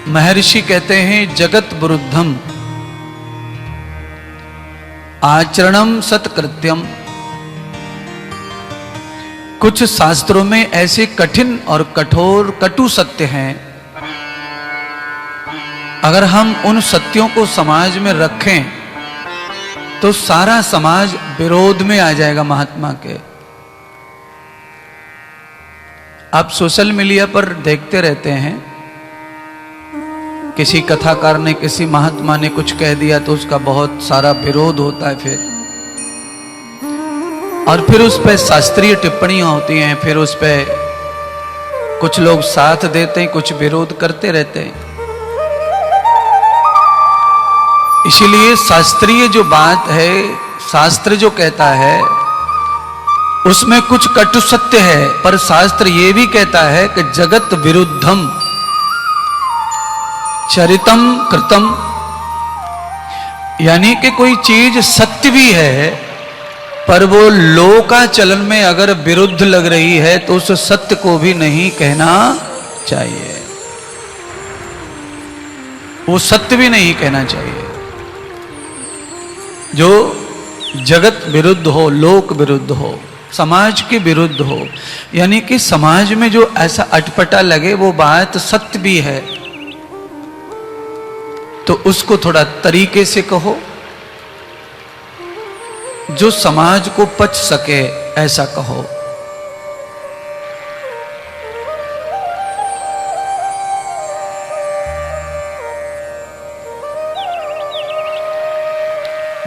महर्षि कहते हैं जगत विरुद्धम आचरणम सत्कृत्यम। कुछ शास्त्रों में ऐसे कठिन और कठोर कटु सत्य हैं, अगर हम उन सत्यों को समाज में रखें तो सारा समाज विरोध में आ जाएगा महात्मा के। आप सोशल मीडिया पर देखते रहते हैं, किसी कथाकार ने किसी महात्मा ने कुछ कह दिया तो उसका बहुत सारा विरोध होता है और फिर उस पर शास्त्रीय टिप्पणियां होती हैं, फिर उस पर कुछ लोग साथ देते हैं, कुछ विरोध करते रहते हैं। इसीलिए शास्त्रीय जो बात है, शास्त्र जो कहता है उसमें कुछ कटु सत्य है, पर शास्त्र ये भी कहता है कि जगत विरुद्धम चरितम कृतम, यानी कि कोई चीज सत्य भी है पर वो लोकाचलन में अगर विरुद्ध लग रही है तो उस सत्य को भी नहीं कहना चाहिए, वो सत्य भी नहीं कहना चाहिए। जो जगत विरुद्ध हो, लोक विरुद्ध हो, समाज के विरुद्ध हो, यानी कि समाज में जो ऐसा अटपटा लगे वो बात सत्य भी है तो उसको थोड़ा तरीके से कहो, जो समाज को पच सके ऐसा कहो।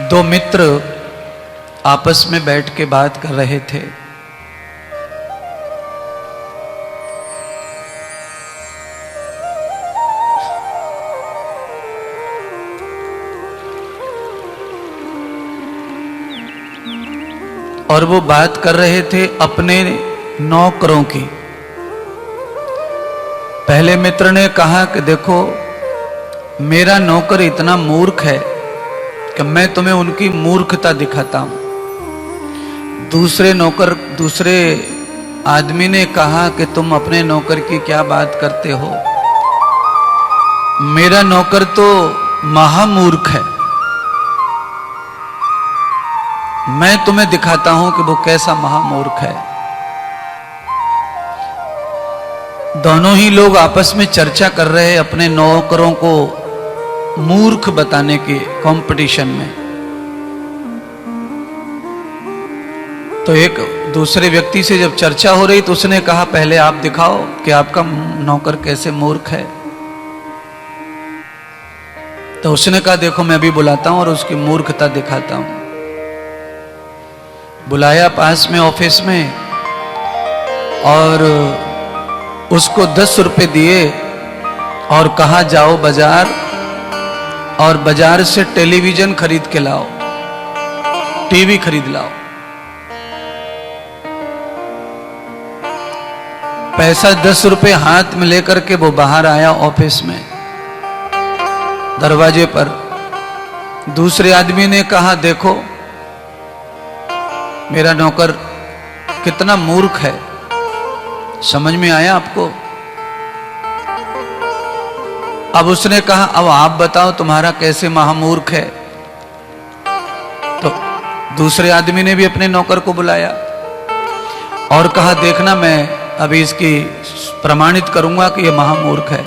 दो मित्र आपस में बैठ के बात कर रहे थे। और वो बात कर रहे थे अपने नौकरों की। पहले मित्र ने कहा कि देखो मेरा नौकर इतना मूर्ख है कि मैं तुम्हें उनकी मूर्खता दिखाता हूं। दूसरे आदमी ने कहा कि तुम अपने नौकर की क्या बात करते हो, मेरा नौकर तो महामूर्ख है, मैं तुम्हें दिखाता हूं कि वो कैसा महामूर्ख है। दोनों ही लोग आपस में चर्चा कर रहे हैं अपने नौकरों को मूर्ख बताने के कंपटीशन में। तो एक दूसरे व्यक्ति से जब चर्चा हो रही तो उसने कहा पहले आप दिखाओ कि आपका नौकर कैसे मूर्ख है। तो उसने कहा देखो मैं भी बुलाता हूं और उसकी मूर्खता दिखाता हूं। बुलाया पास में ऑफिस में और उसको 10 रुपए दिए और कहा जाओ बाजार और बाजार से टेलीविजन खरीद के लाओ, टीवी खरीद लाओ। पैसा 10 रुपए हाथ में लेकर के वो बाहर आया ऑफिस में। दरवाजे पर दूसरे आदमी ने कहा देखो मेरा नौकर कितना मूर्ख है, समझ में आया आपको? अब उसने कहा अब आप बताओ तुम्हारा कैसे महामूर्ख है। तो दूसरे आदमी ने भी अपने नौकर को बुलाया और कहा देखना मैं अभी इसकी प्रमाणित करूंगा कि यह महामूर्ख है।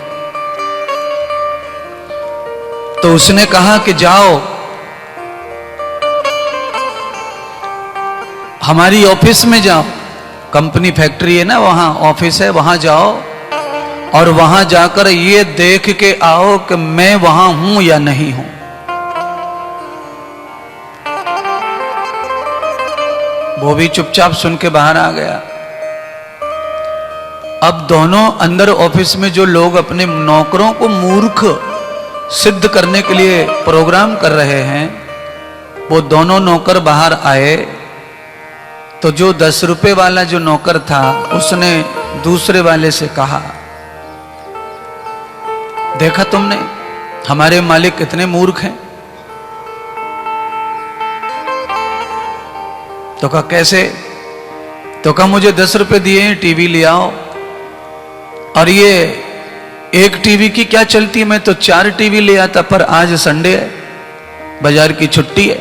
तो उसने कहा कि जाओ हमारी ऑफिस में जाओ, कंपनी फैक्ट्री है ना, वहां ऑफिस है, वहां जाओ और वहां जाकर ये देख के आओ कि मैं वहां हूं या नहीं हूं। वो भी चुपचाप सुन के बाहर आ गया। अब दोनों अंदर ऑफिस में जो लोग अपने नौकरों को मूर्ख सिद्ध करने के लिए प्रोग्राम कर रहे हैं, वो दोनों नौकर बाहर आए तो जो 10 रुपए वाला जो नौकर था उसने दूसरे वाले से कहा देखा तुमने हमारे मालिक कितने मूर्ख हैं। तो कहा कैसे? तो कहा मुझे 10 रुपए दिए हैं, टीवी ले आओ और ये एक टीवी की क्या चलती है, मैं तो 4 टीवी ले आता, पर आज संडे है, बाजार की छुट्टी है।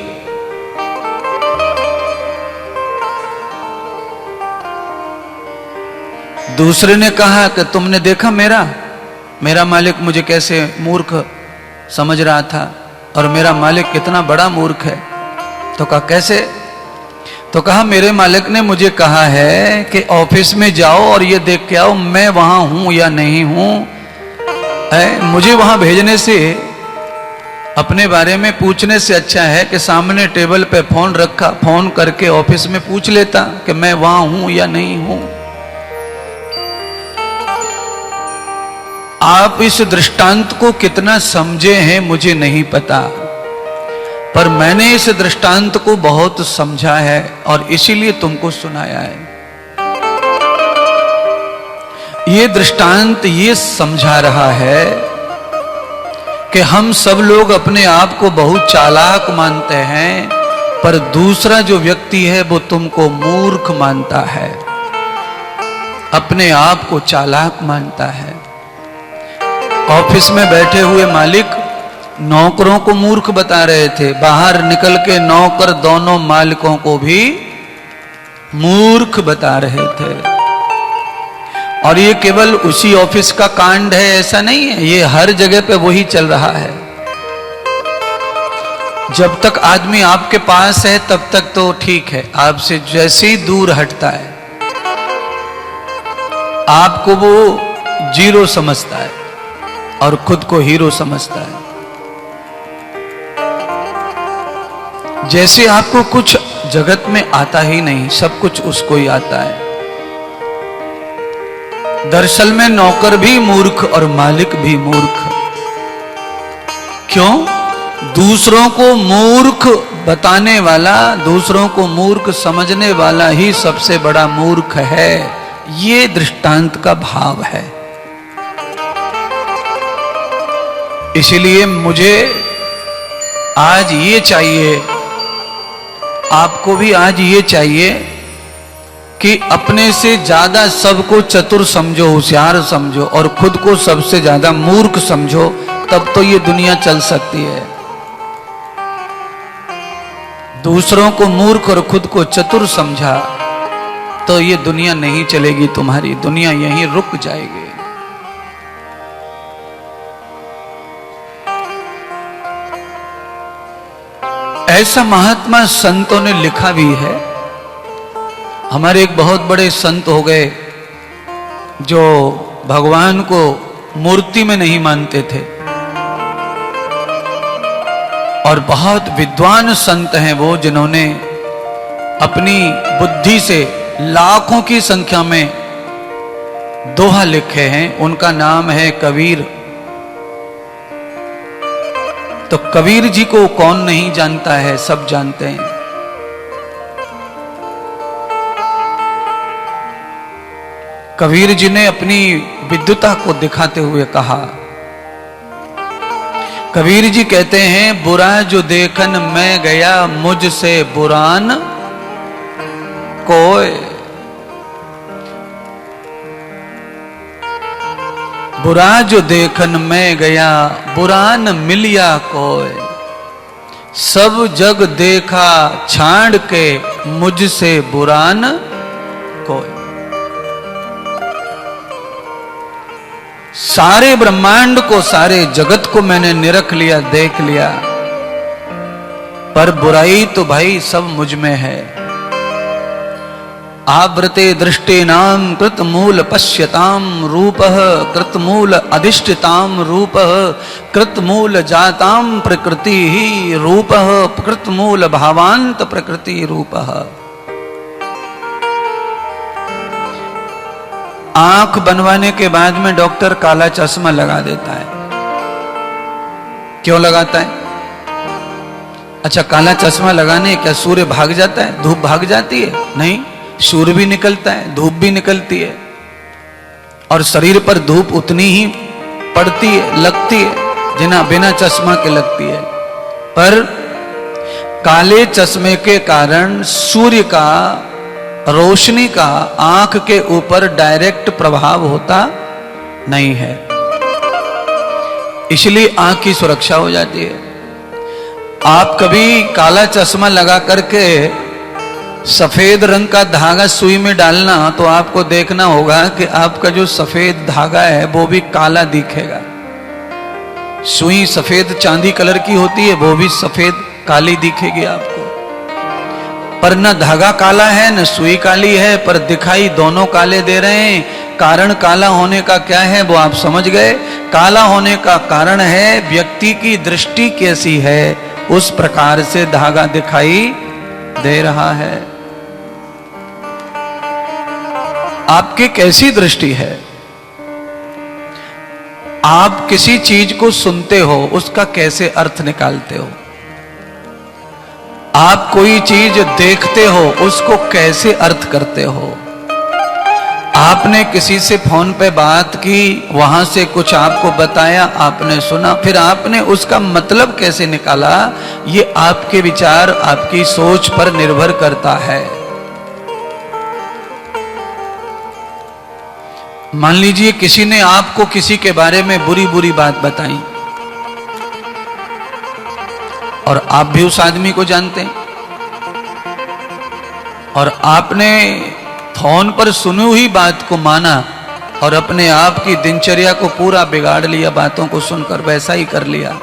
दूसरे ने कहा कि तुमने देखा मेरा मालिक मुझे कैसे मूर्ख समझ रहा था, और मेरा मालिक कितना बड़ा मूर्ख है। तो कहा कैसे? तो कहा मेरे मालिक ने मुझे कहा है कि ऑफिस में जाओ और ये देख के आओ मैं वहां हूं या नहीं हूं। मुझे वहां भेजने से, अपने बारे में पूछने से अच्छा है कि सामने टेबल पे फोन रखा, फोन करके ऑफिस में पूछ लेता कि मैं वहां हूं या नहीं हूं। आप इस दृष्टांत को कितना समझे हैं मुझे नहीं पता, पर मैंने इस दृष्टांत को बहुत समझा है और इसीलिए तुमको सुनाया है। ये दृष्टांत ये समझा रहा है कि हम सब लोग अपने आप को बहुत चालाक मानते हैं, पर दूसरा जो व्यक्ति है वो तुमको मूर्ख मानता है, अपने आप को चालाक मानता है। ऑफिस में बैठे हुए मालिक नौकरों को मूर्ख बता रहे थे, बाहर निकल के नौकर दोनों मालिकों को भी मूर्ख बता रहे थे। और ये केवल उसी ऑफिस का कांड है ऐसा नहीं है, ये हर जगह पे वही चल रहा है। जब तक आदमी आपके पास है तब तक तो ठीक है, आपसे जैसे ही दूर हटता है आपको वो जीरो समझता है और खुद को हीरो समझता है। जैसे आपको कुछ जगत में आता ही नहीं, सब कुछ उसको ही आता है। दरअसल में नौकर भी मूर्ख और मालिक भी मूर्ख। क्यों? दूसरों को मूर्ख बताने वाला, दूसरों को मूर्ख समझने वाला ही सबसे बड़ा मूर्ख है। ये दृष्टांत का भाव है। इसलिए मुझे आज ये चाहिए, आपको भी आज ये चाहिए कि अपने से ज्यादा सबको चतुर समझो, होशियार समझो और खुद को सबसे ज्यादा मूर्ख समझो, तब तो ये दुनिया चल सकती है। दूसरों को मूर्ख और खुद को चतुर समझा तो ये दुनिया नहीं चलेगी, तुम्हारी दुनिया यहीं रुक जाएगी। ऐसा महात्मा संतों ने लिखा भी है। हमारे एक बहुत बड़े संत हो गए जो भगवान को मूर्ति में नहीं मानते थे, और बहुत विद्वान संत हैं वो, जिन्होंने अपनी बुद्धि से लाखों की संख्या में दोहा लिखे हैं। उनका नाम है कबीर। तो कबीर जी को कौन नहीं जानता है, सब जानते हैं। कबीर जी ने अपनी विद्वता को दिखाते हुए कहा, कबीर जी कहते हैं, बुरा जो देखन मैं गया मुझसे बुरान कोय। बुरा जो देखन मैं गया बुरान मिलिया कोय। सब जग देखा छाड़ के मुझसे बुरान कोय। सारे ब्रह्मांड को, सारे जगत को मैंने निरख लिया, देख लिया, पर बुराई तो भाई सब मुझ में है। आवृते दृष्टेनाम कृतमूल पश्यताम रूपः कृतमूल अधिष्ठिताम रूपः कृतमूल जाताम प्रकृति ही रूपः कृतमूल भावांत प्रकृति रूपः। आंख बनवाने के बाद में डॉक्टर काला चश्मा लगा देता है। क्यों लगाता है? अच्छा, काला चश्मा लगाने क्या सूर्य भाग जाता है, धूप भाग जाती है? नहीं, सूर्य भी निकलता है, धूप भी निकलती है, और शरीर पर धूप उतनी ही पड़ती है, लगती है जिना बिना चश्मा के लगती है। पर काले चश्मे के कारण सूर्य का रोशनी का आंख के ऊपर डायरेक्ट प्रभाव होता नहीं है। इसलिए आंख की सुरक्षा हो जाती है। आप कभी काला चश्मा लगा करके सफेद रंग का धागा सुई में डालना, तो आपको देखना होगा कि आपका जो सफेद धागा है वो भी काला दिखेगा। सुई सफेद चांदी कलर की होती है, वो भी सफेद काली दिखेगी आपको। पर न धागा काला है न सुई काली है, पर दिखाई दोनों काले दे रहे हैं। कारण काला होने का क्या है वो आप समझ गए। काला होने का कारण है व्यक्ति की दृष्टि कैसी है, उस प्रकार से धागा दिखाई दे रहा है। आपकी कैसी दृष्टि है? आप किसी चीज को सुनते हो, उसका कैसे अर्थ निकालते हो? आप कोई चीज देखते हो, उसको कैसे अर्थ करते हो? आपने किसी से फोन पे बात की, वहां से कुछ आपको बताया, आपने सुना, फिर आपने उसका मतलब कैसे निकाला, ये आपके विचार, आपकी सोच पर निर्भर करता है। मान लीजिए किसी ने आपको किसी के बारे में बुरी बुरी बात बताई और आप भी उस आदमी को जानते हैं, और आपने फोन पर सुनी हुई बात को माना और अपने आप की दिनचर्या को पूरा बिगाड़ लिया, बातों को सुनकर वैसा ही कर लिया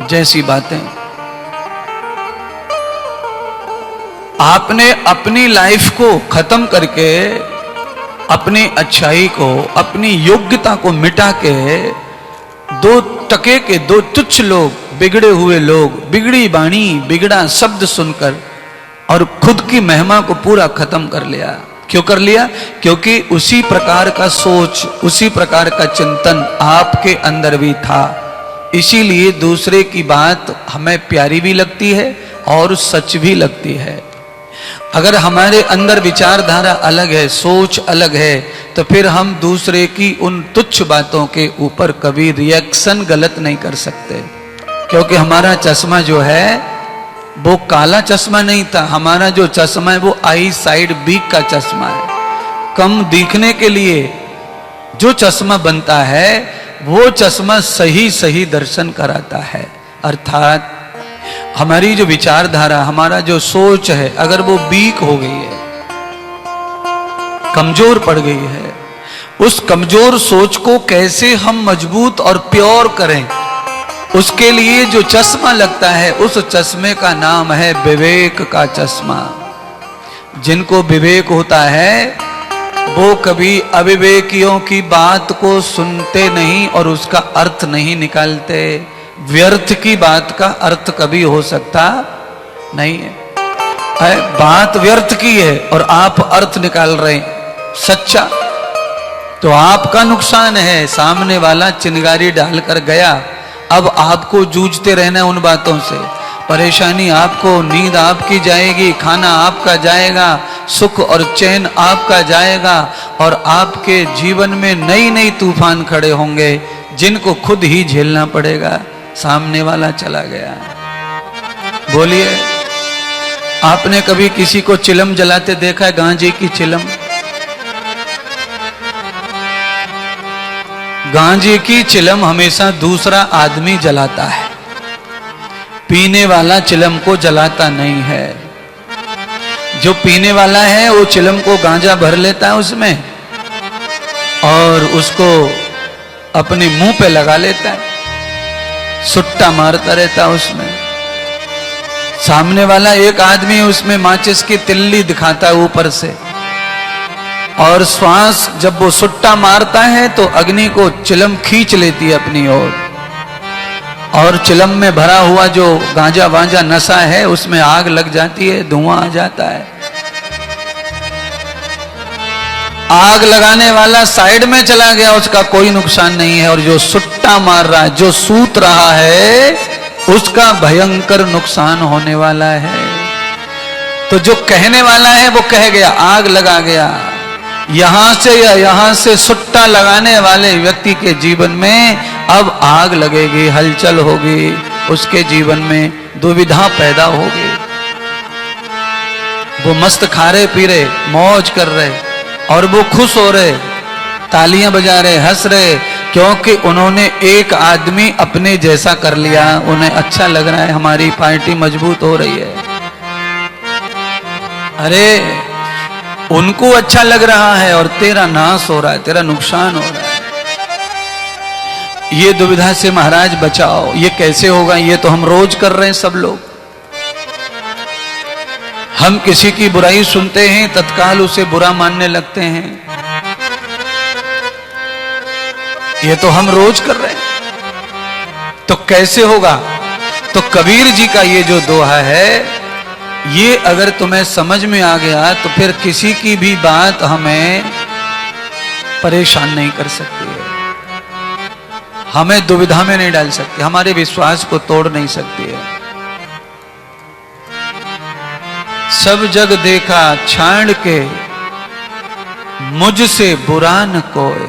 जैसी बातें। आपने अपनी लाइफ को खत्म करके, अपनी अच्छाई को, अपनी योग्यता को मिटा के, दो टके के दो तुच्छ लोग, बिगड़े हुए लोग, बिगड़ी वाणी, बिगड़ा शब्द सुनकर और खुद की महिमा को पूरा खत्म कर लिया। क्यों कर लिया? क्योंकि उसी प्रकार का सोच, उसी प्रकार का चिंतन आपके अंदर भी था। इसीलिए दूसरे की बात हमें प्यारी भी लगती है और सच भी लगती है। अगर हमारे अंदर विचारधारा अलग है, सोच अलग है, तो फिर हम दूसरे की उन तुच्छ बातों के ऊपर कभी रिएक्शन गलत नहीं कर सकते। क्योंकि हमारा चश्मा जो है वो काला चश्मा नहीं था। हमारा जो चश्मा है वो आई साइड वीक का चश्मा है। कम दिखने के लिए जो चश्मा बनता है वो चश्मा सही सही दर्शन कराता है। अर्थात हमारी जो विचारधारा, हमारा जो सोच है, अगर वो वीक हो गई है, कमजोर पड़ गई है, उस कमजोर सोच को कैसे हम मजबूत और प्योर करें, उसके लिए जो चश्मा लगता है, उस चश्मे का नाम है विवेक का चश्मा। जिनको विवेक होता है वो कभी अविवेकियों की बात को सुनते नहीं और उसका अर्थ नहीं निकालते। व्यर्थ की बात का अर्थ कभी हो सकता नहीं है। बात व्यर्थ की है और आप अर्थ निकाल रहे हैं सच्चा, तो आपका नुकसान है। सामने वाला चिंगारी डालकर गया, अब आपको जूझते रहना उन बातों से। परेशानी आपको, नींद आपकी जाएगी, खाना आपका जाएगा, सुख और चैन आपका जाएगा, और आपके जीवन में नई नई तूफान खड़े होंगे जिनको खुद ही झेलना पड़ेगा। सामने वाला चला गया। बोलिए, आपने कभी किसी को चिलम जलाते देखा है? गांजे की चिलम, गांजे की चिलम हमेशा दूसरा आदमी जलाता है, पीने वाला चिलम को जलाता नहीं है। जो पीने वाला है वो चिलम को गांजा भर लेता है उसमें और उसको अपने मुंह पे लगा लेता है, सुट्टा मारता रहता है उसमें। सामने वाला एक आदमी उसमें माचिस की तिल्ली दिखाता है ऊपर से, और श्वास जब वो सुट्टा मारता है तो अग्नि को चिलम खींच लेती है अपनी ओर, और चिलम में भरा हुआ जो गांजा वांजा नशा है उसमें आग लग जाती है, धुआं आ जाता है। आग लगाने वाला साइड में चला गया, उसका कोई नुकसान नहीं है, और जो सुट्टा मार रहा है, जो सूत रहा है, उसका भयंकर नुकसान होने वाला है। तो जो कहने वाला है वो कह गया, आग लगा गया। यहां से या यहां से सुट्टा लगाने वाले व्यक्ति के जीवन में अब आग लगेगी, हलचल होगी, उसके जीवन में दुविधा पैदा होगी। वो मस्त खा रहे, पी रहे, मौज कर रहे और वो खुश हो रहे, तालियां बजा रहे, हंस रहे, क्योंकि उन्होंने एक आदमी अपने जैसा कर लिया, उन्हें अच्छा लग रहा है हमारी पार्टी मजबूत हो रही है। अरे उनको अच्छा लग रहा है और तेरा नाश हो रहा है, तेरा नुकसान हो रहा है। ये दुविधा से महाराज बचाओ। ये कैसे होगा? ये तो हम रोज कर रहे हैं सब लोग। हम किसी की बुराई सुनते हैं, तत्काल उसे बुरा मानने लगते हैं। ये तो हम रोज कर रहे हैं, तो कैसे होगा? तो कबीर जी का ये जो दोहा है, ये अगर तुम्हें समझ में आ गया तो फिर किसी की भी बात हमें परेशान नहीं कर सकती है, हमें दुविधा में नहीं डाल सकती, हमारे विश्वास को तोड़ नहीं सकती है। सब जग देखा छाड़ के, मुझसे बुरा न कोई।